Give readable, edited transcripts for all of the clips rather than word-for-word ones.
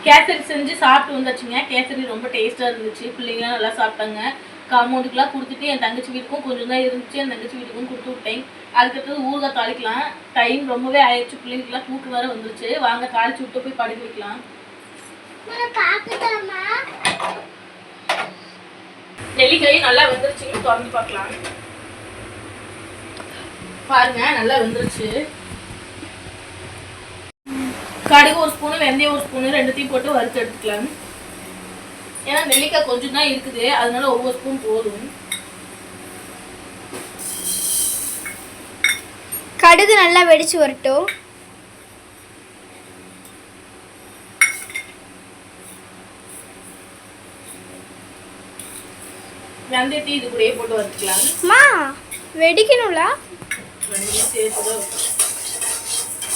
கேசரி செஞ்சு சாப்பிட்டு வந்துச்சுங்க. கேசரி ரொம்ப டேஸ்ட்டாக இருந்துச்சு. பிள்ளைங்களாம் நல்லா சாப்பிட்டாங்க. காம்பவுண்டுக்குலாம் கொடுத்துட்டு என் தங்கச்சி வீட்டுக்கும் கொஞ்சம் தான் இருந்துச்சு. என் தங்கச்சி வீட்டுக்கும் கொடுத்து விட்டேன். அதுக்கடுத்தது ஊறுகாய் தாளிக்கலாம். டைம் ரொம்பவே ஆயிடுச்சு. பிள்ளைங்களுக்குலாம் தூக்கு வேறு வந்துருச்சு. வாங்க தாளிச்சு விட்டு போய் படுக்க வைக்கலாம். நெல்லிக்காய் நல்லா வெந்துருச்சுன்னு திறந்து பார்க்கலாம். பாருங்க நல்லா வெந்துருச்சு. கடுகு ஒரு ஸ்பூனு, வெந்தயம் ஒரு ஸ்பூனு, ரெண்டுத்தையும் போட்டு வறுத்து எடுத்துக்கலாம். ஏன்னா நெல்லிக்காய் கொஞ்சம் தான் இருக்குது, அதனால ஒவ்வொரு ஸ்பூன் போதும். கடுகு நல்லா வெடிச்சு வரட்டும். வெந்தயத்தை இது கூடயே போட்டு வறுத்துக்கலாம். வெடிக்கணும்ல,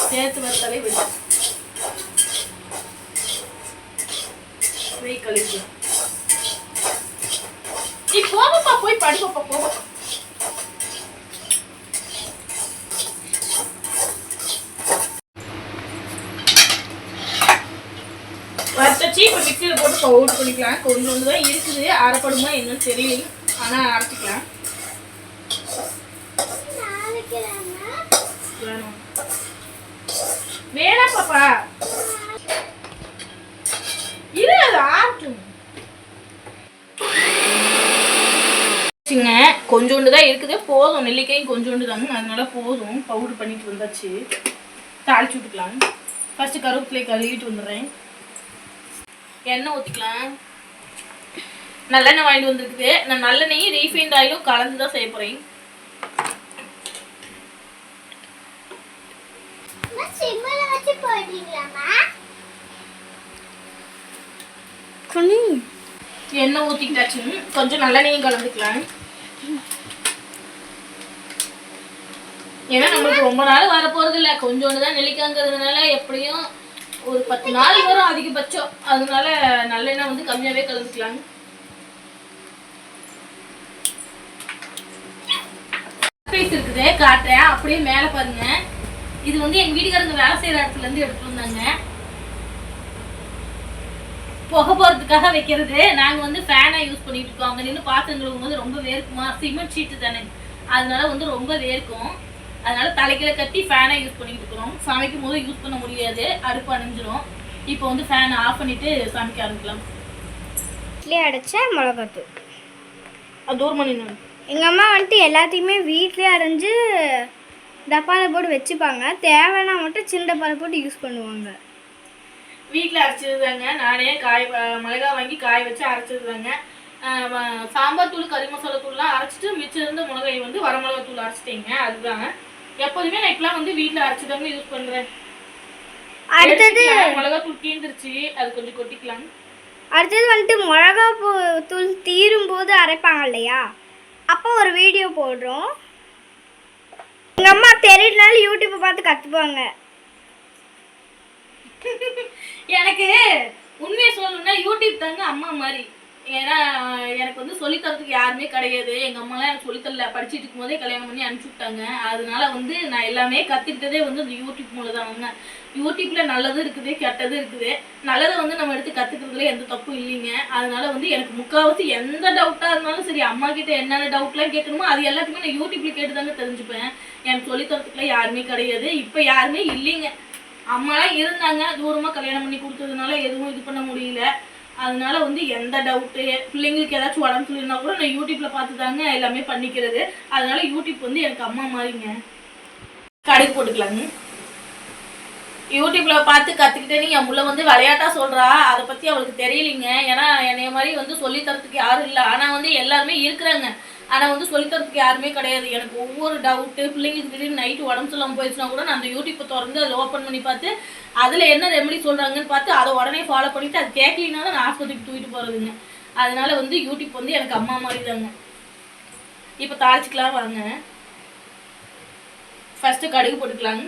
சேர்த்து வறுத்தாலே வெடிக்கும். கழிக்கலாம். நீ போகப்பா, போய் படுப்பா போக. வறுத்தச்சு இப்போ மிக்சியில் போட்டு பவுடர் பண்ணிக்கலாம். கொஞ்சோண்டு தான் இருக்குது, அரைப்படுமா என்னன்னு தெரியல, ஆனால் அரைச்சிக்கலாம். வேணாம் பாப்பா, இரு அது ஆட்டும். கொஞ்சோண்டு தான் இருக்குது, போதும். நெல்லிக்காயும் கொஞ்சோண்டு தாங்க, அதனால போதும். பவுடர் பண்ணிட்டு வந்தாச்சு. தாளிச்சு விட்டுக்கலாம். ஃபர்ஸ்ட் கருவேப்பிலை கழுவிட்டு வந்துடுறேன். எண்ணெய் ஊற்றிக்கலாம். நல்லெண்ணெய் வாங்கிட்டு வந்துருக்குது. நான் நல்லெண்ணெயும் ரீஃபைண்ட் ஆயிலும் கலந்து தான் செய்ய போகிறேன். எண்ணெய் ஊற்றிக்கிட்டாச்சு. கொஞ்சம் நல்லெண்ணையும் கலந்துக்கலாம். ஏன்னா நம்மளுக்கு ரொம்ப நாள் வரப்போறது இல்லை, கொஞ்சோண்டு தான் நெல்லிக்காய்ங்கிறதுனால எப்படியும் ஒரு 10 நாள் வரும் அதிகபட்சம். அதனால நல்லெண்ணெய் வந்து கம்மியாவே கலந்துக்கலாம். இருக்குது காட்டுறேன், அப்படியே மேலே பாருங்க. இது வந்து எங்க வீட்டுக்காரங்க வேலை செய்யற இடத்துல இருந்து எடுத்து வந்தாங்க. புகை போறதுக்காக வைக்கிறது. நாங்க வந்து ஃபேனா யூஸ் பண்ணிட்டு இருக்கோம். அங்க நின்று பாத்திரம் கழுவும் போது ரொம்ப வேர்க்குமா, சிமெண்ட் ஷீட்டு தானே, அதனால வந்து ரொம்ப வேர்க்கும். அதனால தலைக்கில கட்டி ஃபேனை யூஸ் பண்ணிட்டு இருக்கிறோம். சமைக்கும் போது யூஸ் பண்ண முடியாது, அடுப்பு அணைஞ்சிரும். இப்போ வந்து ஃபேனை ஆஃப் பண்ணிட்டு சமைக்க ஆரம்பிக்கலாம். அடைச்ச மிளகாத்தூள் அது ஒரு மணி நேரம். எங்கள் அம்மா வந்துட்டு எல்லாத்தையுமே வீட்லேயே அரைஞ்சு டப்பாவில் போட்டு வச்சுப்பாங்க. தேவைன்னா மட்டும் சின்ன டப்பாவில் போட்டு யூஸ் பண்ணுவாங்க. வீட்டில் அரைச்சதுதாங்க. நானே மிளகா வாங்கி காய வச்சு அரைச்சதுதாங்க. சாம்பார் தூள், கறி மசாலா தூள்லாம் அரைச்சிட்டு மிச்சம் இருந்த மிளகாய் வந்து வரமிளகா தூள் அரைச்சிட்டேங்க. அதுதாங்க எப்போதுமே நான் இப்பெல்லாம் வந்து வீட்டில் அரைச்சிதாங்க யூஸ் பண்ணுறேன். அடுத்தது மிளகா தூள் தீர்ந்துருச்சு, அது கொஞ்சம் கொட்டிக்கலாம். அடுத்தது வந்துட்டு மிளகா தூள் தீரும் போது அரைப்பாங்க இல்லையா, அப்போ ஒரு வீடியோ போடுறோம். எங்கள் அம்மா தெரியலனால யூடியூப்பை பார்த்து கற்றுப்பாங்க. எனக்கு உண்மையை சொல்லணும்னா யூடியூப் தாங்க அம்மா மாதிரி. ஏன்னா எனக்கு வந்து சொல்லித்தரதுக்கு யாருமே கிடையாது. எங்கள் அம்மாலாம் எனக்கு சொல்லித்தரல. படிச்சுட்டு இருக்கும் போதே கல்யாணம் பண்ணி அனுப்பிச்சி விட்டாங்க. அதனால வந்து நான் எல்லாமே கற்றுக்கிட்டதே வந்து இந்த யூடியூப் மூலம் தாங்க. யூடியூப்பில் நல்லது இருக்குது, கெட்டது இருக்குது. நல்லதை வந்து நம்ம எடுத்து கற்றுக்கிறதுல எந்த தப்பும் இல்லைங்க. அதனால வந்து எனக்கு முக்கால்வாசி எந்த டவுட்டாக இருந்தாலும் சரி, அம்மா கிட்ட என்னென்ன டவுட்லாம் கேட்கணுமோ அது எல்லாத்தையுமே நான் யூடியூப்பில் கேட்டு தாங்க தெரிஞ்சுப்பேன். எனக்கு சொல்லித்தரத்துக்குலாம் யாருமே கிடையாது, இப்போ யாருமே இல்லைங்க. அம்மாலாம் இருந்தாங்க, தூரமாக கல்யாணம் பண்ணி கொடுத்ததுனால எதுவும் இது பண்ண முடியல. அதனால வந்து எந்த டவுட்டு, பிள்ளைங்களுக்கு ஏதாச்சும் உடம்பு சொல்லிருந்தா கூட நான் யூடியூப்ல பார்த்து தாங்க எல்லாமே பண்ணிக்கிறது. அதனால யூடியூப் வந்து எனக்கு அம்மா மாதிரிங்க. கடுகு போட்டுக்கலாங்க. யூடியூப்ல பார்த்து கற்றுக்கிட்டேன்னு என் முள்ள வந்து விளையாட்டா சொல்கிறா. அதை பற்றி அவளுக்கு தெரியலைங்க. ஏன்னா என்னைய மாதிரி வந்து சொல்லித்தரத்துக்கு யாரும் இல்லை. ஆனால் வந்து எல்லாருமே இருக்கிறாங்க, ஆனால் வந்து சொல்லித்தரத்துக்கு யாருமே கிடையாது. எனக்கு ஒவ்வொரு டவுட்டு, பிள்ளைங்களுக்கு திடீர்னு நைட்டு உடம்பு சொல்லாமல் போயிடுச்சுன்னா கூட நான் அந்த யூடியூப்பை திறந்து அதில் ஓப்பன் பண்ணி பார்த்து அதில் என்ன ரெமெடி சொல்கிறாங்கன்னு பார்த்து அதை உடனே ஃபாலோ பண்ணிவிட்டு அது கேட்கலினாலும் நான் ஆஸ்பத்திரிக்கு தூக்கிட்டு போகிறதுங்க. அதனால வந்து யூடியூப் வந்து எனக்கு அம்மா மாதிரி தாங்க. இப்போ தாளிச்சிக்கலாம் வாங்க. ஃபஸ்ட்டு கடுகு போட்டுக்கலாங்க.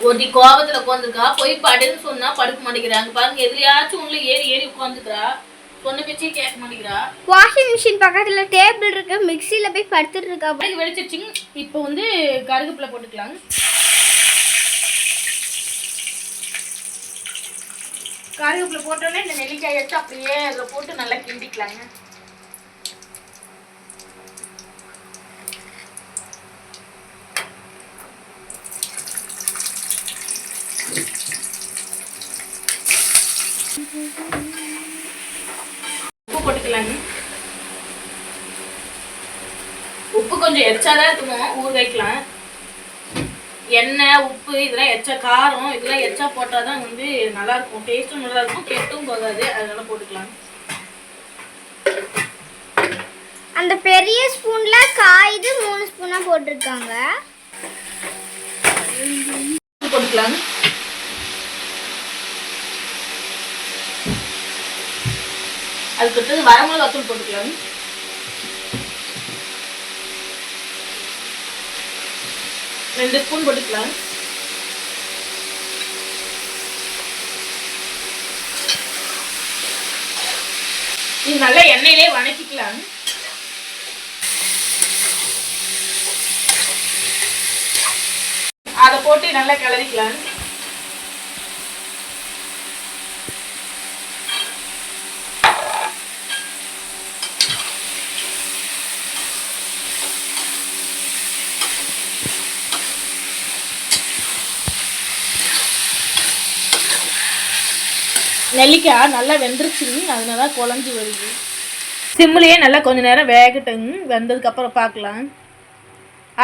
ஒருத்தி கோபத்துல உட்காந்துருக்கா, போய் படுன்னு சொன்னா படுக்க மாட்டேங்கிறாங்க பாருங்க. எதுலையாச்சும் உள்ள ஏறி ஏறி உட்காந்துக்கிறா. சொன்ன பேச்சே கேட்க மாட்டேங்கிறா. வாஷிங் மிஷின் பக்கத்துல டேபிள் இருக்கு, மிக்ஸில போய் படுத்துட்டு இருக்கா. கடுகு வெடிச்சிருச்சுங்க. இப்போ வந்து கருவேப்பிலை போட்டுக்கலாம். கருவேப்பிலை போட்டோன்னே இந்த நெல்லிக்காய் எடுத்து அப்படியே அதில் போட்டு நல்லா கிண்டிக்கலாங்க. உப்பு போட்டுக்கலாங்க. உப்பு கொஞ்சம் எச்சாதான் இருக்கணும், ஊற வைக்கலாம். எண்ணெய் உப்பு இதெல்லாம் எச்சா, காரம் இதெல்லாம் எச்சா போட்டால் தான் வந்து நல்லாயிருக்கும், டேஸ்ட்டும் நல்லாயிருக்கும், கெட்டும் போகாது. அதனால போட்டுக்கலாம். அந்த பெரிய ஸ்பூன்ல காய்து 3 ஸ்பூனா போட்டிருக்காங்க. போட்டுக்கலாம். அதுக்கடுத்தது வரமிளகாத்தூள் போட்டுக்கலாம். ரெண்டு ஸ்பூன் போட்டுக்கலாம். இது நல்லா எண்ணெயிலே வணக்கிக்கலாம். அதை போட்டு நல்லா கிளறிக்கலாம். நெல்லிக்காய் நல்லா வெந்துருச்சுங்க, அதனால குழஞ்சி வருது. சிம்மிலேயே நல்லா கொஞ்சம் நேரம் வேகட்டுங்க. வெந்ததுக்கப்புறம் பார்க்கலாம்.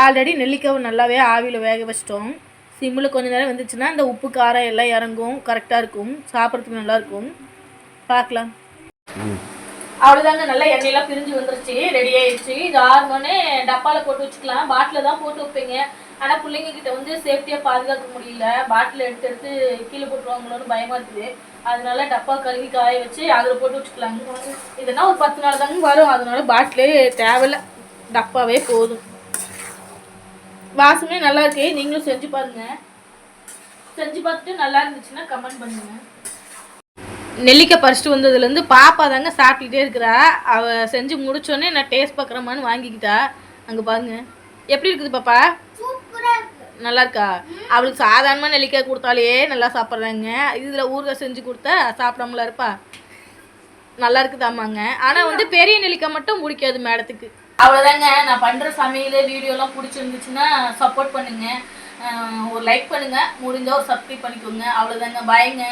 ஆல்ரெடி நெல்லிக்காய் நல்லாவே ஆவியில் வேக வச்சிட்டோம். சிம்மில் கொஞ்சம் நேரம் வெந்துச்சுன்னா இந்த உப்பு காரம் எல்லாம் இறங்கும், கரெக்டாக இருக்கும், சாப்பிட்றதுக்கு நல்லாயிருக்கும். பார்க்கலாம். அவ்வளோதாங்க, நல்லா எண்ணெயெல்லாம் பிரிஞ்சு வந்துருச்சு, ரெடி ஆயிடுச்சு. இது ஆறுனோடனே டப்பாவில் போட்டு வச்சுக்கலாம். பாட்டில் தான் போட்டு வைப்பீங்க. ஆனால் பிள்ளைங்க கிட்ட வந்து சேஃப்டியாக பாதுகாக்க முடியல. பாட்டில் எடுத்து எடுத்து கீழே போட்டுருவாங்களோன்னு பயமாக இருக்குது. அதனால டப்பா கழுவி காய வச்சு அதில் போட்டு வச்சுக்கலாங்க. இதுனா ஒரு 10 நாள் தாங்க வரும். அதனால பாட்டிலே தேவையில்லை, டப்பாவே போதும். வாசமே நல்லா இருக்கு. நீங்களும் செஞ்சு பாருங்க. செஞ்சு பார்த்துட்டு நல்லா இருந்துச்சுன்னா கமெண்ட் பண்ணுங்க. நெல்லிக்காய் பறிச்சுட்டு வந்ததுலேருந்து பாப்பா தாங்க சாப்பிட்டுக்கிட்டே இருக்கிறா. அவள் செஞ்சு முடிச்சோடனே நான் டேஸ்ட் பார்க்குறமான்னு வாங்கிக்கிட்டா. அங்கே பாருங்க எப்படி இருக்குது பாப்பா, நல்லா இருக்கா? அவளுக்கு சாதாரணமாக நெல்லிக்காய் கொடுத்தாலே நல்லா சாப்பிட்றாங்க. இதில் ஊறுகாய் செஞ்சு கொடுத்தா சாப்பிடாமல இருப்பா. நல்லா இருக்குதாமாங்க. ஆனால் வந்து பெரிய நெல்லிக்காய் மட்டும் பிடிக்காது மேடத்துக்கு. அவ்வளோதாங்க, நான் பண்ணுற சமையல் வீடியோலாம் பிடிச்சிருந்துச்சுன்னா சப்போர்ட் பண்ணுங்கள், ஒரு லைக் பண்ணுங்கள், முடிஞ்சால் ஒரு சப்ஸ்கிரைப் பண்ணிக்கோங்க. அவ்வளோதாங்க, பாய்ங்க.